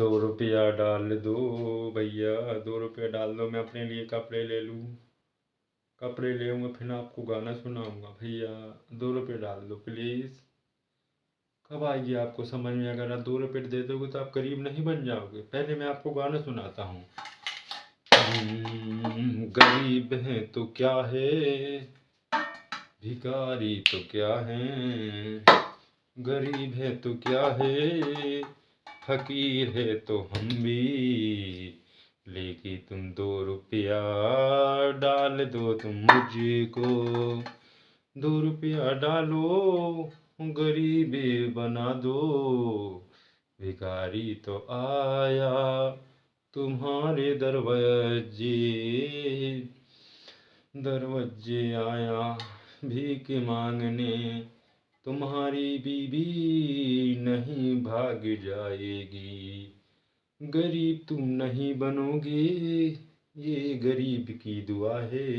2 रुपया डाल दो भैया, 2 रुपया डाल दो, मैं अपने लिए कपड़े ले लूँ। कपड़े ले आऊँगा, फिर आपको गाना सुनाऊँगा। भैया 2 रुपये डाल दो प्लीज़। कब आएगी आपको समझ में? अगर आप 2 रुपये दे दोगे तो आप गरीब नहीं बन जाओगे। पहले मैं आपको गाना सुनाता हूँ। गरीब है तो क्या है, भिखारी तो क्या है। गरीब है तो क्या है, फकीर है तो हम भी। लेकिन तुम 2 रुपया डाल दो तुम मुझको। 2 रुपया डालो, गरीबी बना दो। भिखारी तो आया तुम्हारे दरवाजे, दरवाजे आया भीख मांगने। तुम्हारी बीबी नहीं भाग जाएगी। गरीब तुम नहीं बनोगे, ये गरीब की दुआ है।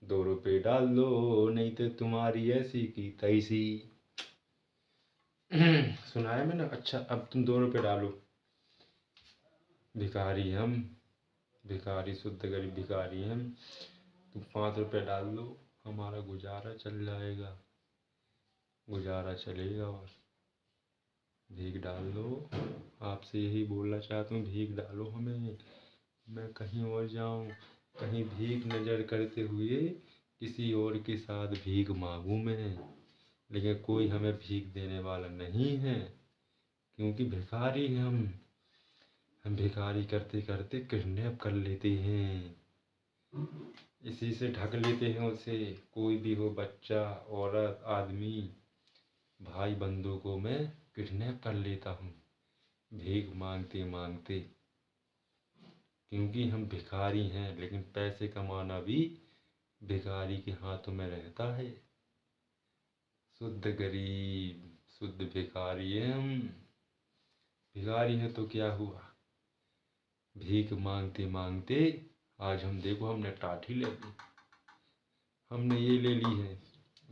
2 रुपये डाल दो, नहीं तो तुम्हारी ऐसी की तैसी। सुनाया मैंने? अच्छा, अब तुम 2 रुपये डालो। भिखारी हम, भिखारी शुद्ध गरीब भिखारी हम। तुम 5 रुपये डाल दो, हमारा गुजारा चल जाएगा, गुजारा चलेगा। और भीख डाल दो। आपसे यही बोलना चाहता हूँ, भीख डालो हमें। मैं कहीं और जाऊँ, कहीं भीख नज़र करते हुए किसी और के साथ भीख मांगूँ मैं, लेकिन कोई हमें भीख देने वाला नहीं है, क्योंकि भिखारी हैं हम भिखारी करते करते किडनैप कर लेते हैं, इसी से ढक लेते हैं उसे। कोई भी हो, बच्चा, औरत, आदमी, भाई बंधु को मैं किडनैप कर लेता हूँ भीख मांगते मांगते, क्योंकि हम भिखारी हैं। लेकिन पैसे कमाना भी भिखारी के हाथों में रहता है। शुद्ध गरीब, शुद्ध भिखारी हैं हम। भिखारी हैं तो क्या हुआ, भीख मांगते मांगते आज हम देखो हमने टाठी ले ली, हमने ये ले ली है,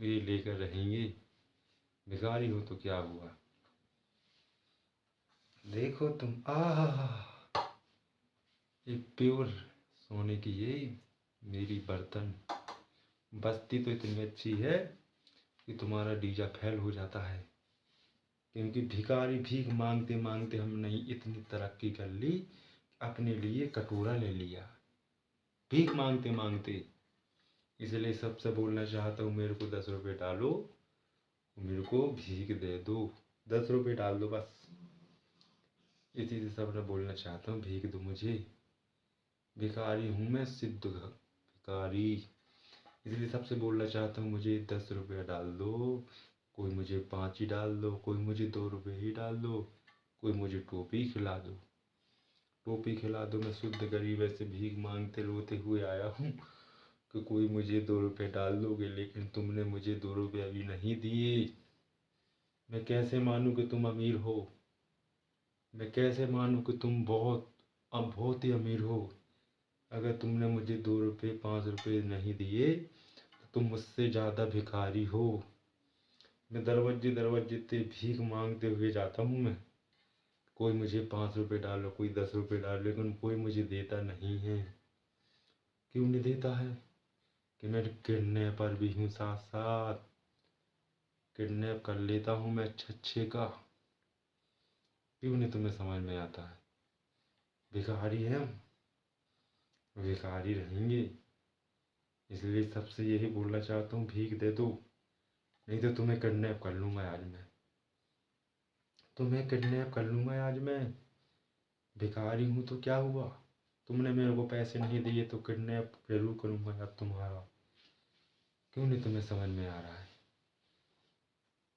ये लेकर रहेंगे। भिखारी हो तो क्या हुआ। देखो तुम, ये प्योर सोने की ये मेरी बर्तन बस्ती तो इतनी अच्छी है कि तुम्हारा डीजा फेल हो जाता है, क्योंकि भिखारी भीख मांगते मांगते हमने इतनी तरक्की कर ली, अपने लिए कटोरा ले लिया भीख मांगते मांगते। इसलिए सबसे बोलना चाहता हूँ, मेरे को 10 रुपये डालो, मेरे को भीख दे दो, 10 रुपये डाल दो बस। इसी से सब बोलना चाहता हूँ, भीख दो मुझे। भिखारी हूँ मैं, सिद्ध भिखारी। इसलिए सबसे बोलना चाहता हूँ, मुझे 10 रुपया डाल दो। कोई मुझे 5 ही डाल दो, कोई मुझे 2 रुपये ही डाल दो, कोई मुझे टोपी खिला दो, टोपी खिला दो। मैं शुद्ध गरीब ऐसे भीख मांगते रोते हुए आया हूँ कि कोई मुझे 2 रुपये डाल दोगे, लेकिन तुमने मुझे 2 रुपये अभी नहीं दिए। मैं कैसे मानूँ कि तुम अमीर हो, मैं कैसे मानूँ कि तुम बहुत ही अमीर हो। अगर तुमने मुझे 2 रुपये 5 रुपये नहीं दिए तो तुम मुझसे ज़्यादा भिखारी हो। मैं दरवाजे दरवाजे ते भीख मांगते हुए जाता हूँ मैं, कोई मुझे 5 रुपये डालो, कोई 10 रुपये डालो, लेकिन कोई मुझे देता नहीं है। क्यों नहीं देता है? कि मैं किडनैपर भी हूँ, साथ साथ किडनैप कर लेता हूँ मैं अच्छे का। क्यों नहीं तुम्हें समझ में आता है? भिखारी हैं हम, भिखारी रहेंगे। इसलिए सबसे यही बोलना चाहता हूँ, भीख दे दो, नहीं तो तुम्हें किडनैप कर लूँगा आज मैं, तुम्हें किडनैप कर लूँगा आज मैं। भिखारी हूँ तो क्या हुआ, तुमने मेरे को पैसे नहीं दिए तो किडनैप जरूर करूँगा अब तुम्हारा। क्यों नहीं तुम्हें समझ में आ रहा है?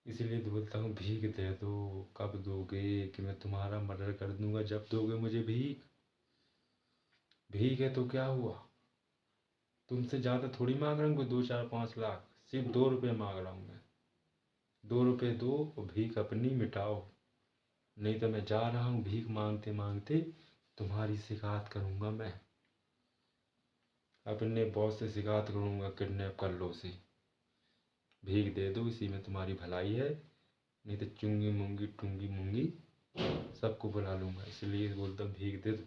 इसीलिए बोलता हूँ, भीख दे दो। कब दोगे? कि मैं तुम्हारा मर्डर कर दूंगा जब दोगे मुझे भीख। भीख है तो क्या हुआ, तुमसे ज़्यादा थोड़ी मांग रहा हूँ कोई 2 4 5 लाख, सिर्फ 2 रुपये मांग रहा हूँ मैं। 2 रुपये दो और भीख अपनी मिटाओ, नहीं तो मैं जा रहा हूँ भीख मांगते मांगते तुम्हारी शिकायत करूँगा मैं, अपने बॉस से शिकायत करूँगा किडनैप कर लो उसे। भीख दे दो, इसी में तुम्हारी भलाई है, नहीं तो चुंगी मुंगी टूंगी मूंगी सबको बुला लूँगा, इसलिए बोलता हूँ भीख दे दो,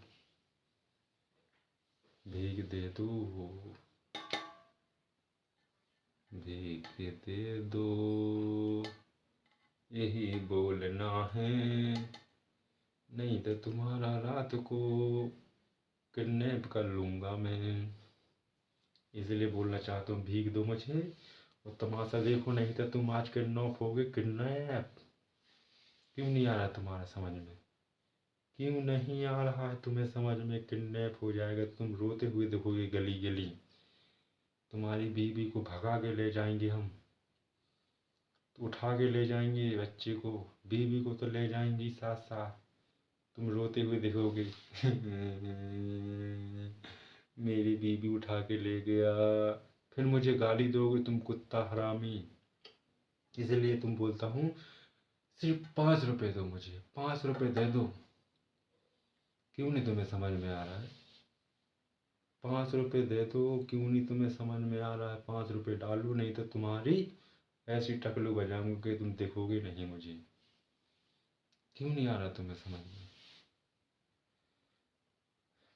भीख दे दो, भीख दे दो, यही बोलना है, नहीं तो तुम्हारा रात को किडनैप कर लूँगा मैं। इसलिए बोलना चाहता हूँ भीख दो मुझे, और तमाशा देखो, नहीं तो तुम आज किडनैप होगे, किडनैप। क्यों नहीं आ रहा तुम्हारा समझ में? क्यों नहीं आ रहा है तुम्हें समझ में? किडनैप हो जाएगा, तुम रोते हुए देखोगे गली गली, तुम्हारी बीवी को भगा के ले जाएंगे हम, तो उठा के ले जाएंगे बच्चे को, बीवी को तो ले जाएंगी साथ साथ, तुम रोते हुए देखोगे मेरी बीवी उठा के ले गया, फिर मुझे गाली दोगे तुम कुत्ता हरामी। इसलिए तुम बोलता हूँ सिर्फ 5 रुपए दो मुझे, 5 रुपए दे दो। क्यों नहीं तुम्हें समझ में आ रहा है? 5 रुपए दे दो, क्यों नहीं तुम्हें समझ में आ रहा है? 5 रुपए डालो, नहीं तो तुम्हारी ऐसी टकलू बजाऊंगा कि तुम देखोगे नहीं मुझे। क्यों नहीं आ रहा तुम्हें समझ में?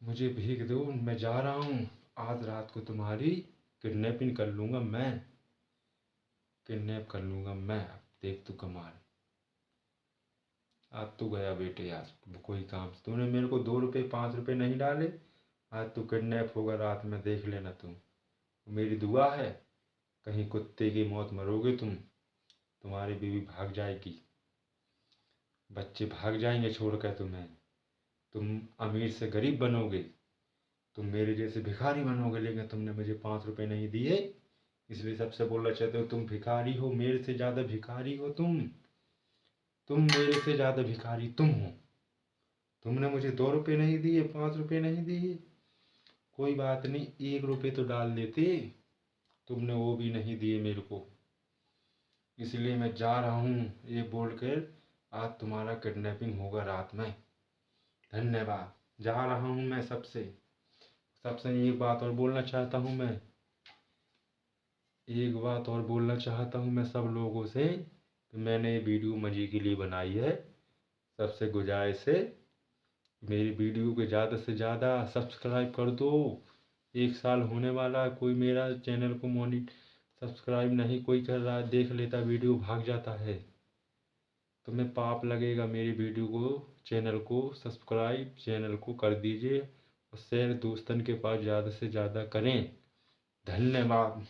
मुझे भीख दो, मैं जा रहा हूँ, आज रात को तुम्हारी किडनैपिंग कर लूँगा मैं, किडनैप कर लूँगा मैं। अब देख तू कमाल, आज तो गया बेटे, आज कोई काम तूने मेरे को 2 रुपए 5 रुपए नहीं डाले, आज तू किडनैप होगा रात में, देख लेना तुम। मेरी दुआ है, कहीं कुत्ते की मौत मरोगे तुम, तुम्हारी बीवी भाग जाएगी, बच्चे भाग जाएंगे छोड़ कर तुम्हें, तुम अमीर से गरीब बनोगे, तुम मेरे जैसे भिखारी बनोगे, लेकिन तुमने मुझे 5 रुपए नहीं दिए, इसलिए सबसे बोलना चाहते हो तुम भिखारी हो, मेरे से ज़्यादा भिखारी हो तुम मेरे से ज़्यादा भिखारी तुम हो। तुमने मुझे 2 रुपए नहीं दिए, 5 रुपए नहीं दिए, कोई बात नहीं, 1 रुपए तो डाल देते, तुमने वो भी नहीं दिए मेरे को। इसलिए मैं जा रहा हूँ ये बोलकर, आज तुम्हारा किडनैपिंग होगा रात में। धन्यवाद, जा रहा हूँ मैं। सबसे सबसे एक बात और बोलना चाहता हूँ मैं, एक बात और बोलना चाहता हूँ मैं सब लोगों से, कि मैंने ये वीडियो मज़े के लिए बनाई है। सबसे गुजारिश है, मेरी वीडियो को ज़्यादा से ज़्यादा सब्सक्राइब कर दो। 1 साल होने वाला है, कोई मेरा चैनल को सब्सक्राइब नहीं कोई कर रहा है, देख लेता वीडियो भाग जाता है, तुम्हें पाप लगेगा। मेरी वीडियो को, चैनल को सब्सक्राइब, चैनल को कर दीजिए, और शेयर दोस्तन के पास ज़्यादा से ज़्यादा करें। धन्यवाद।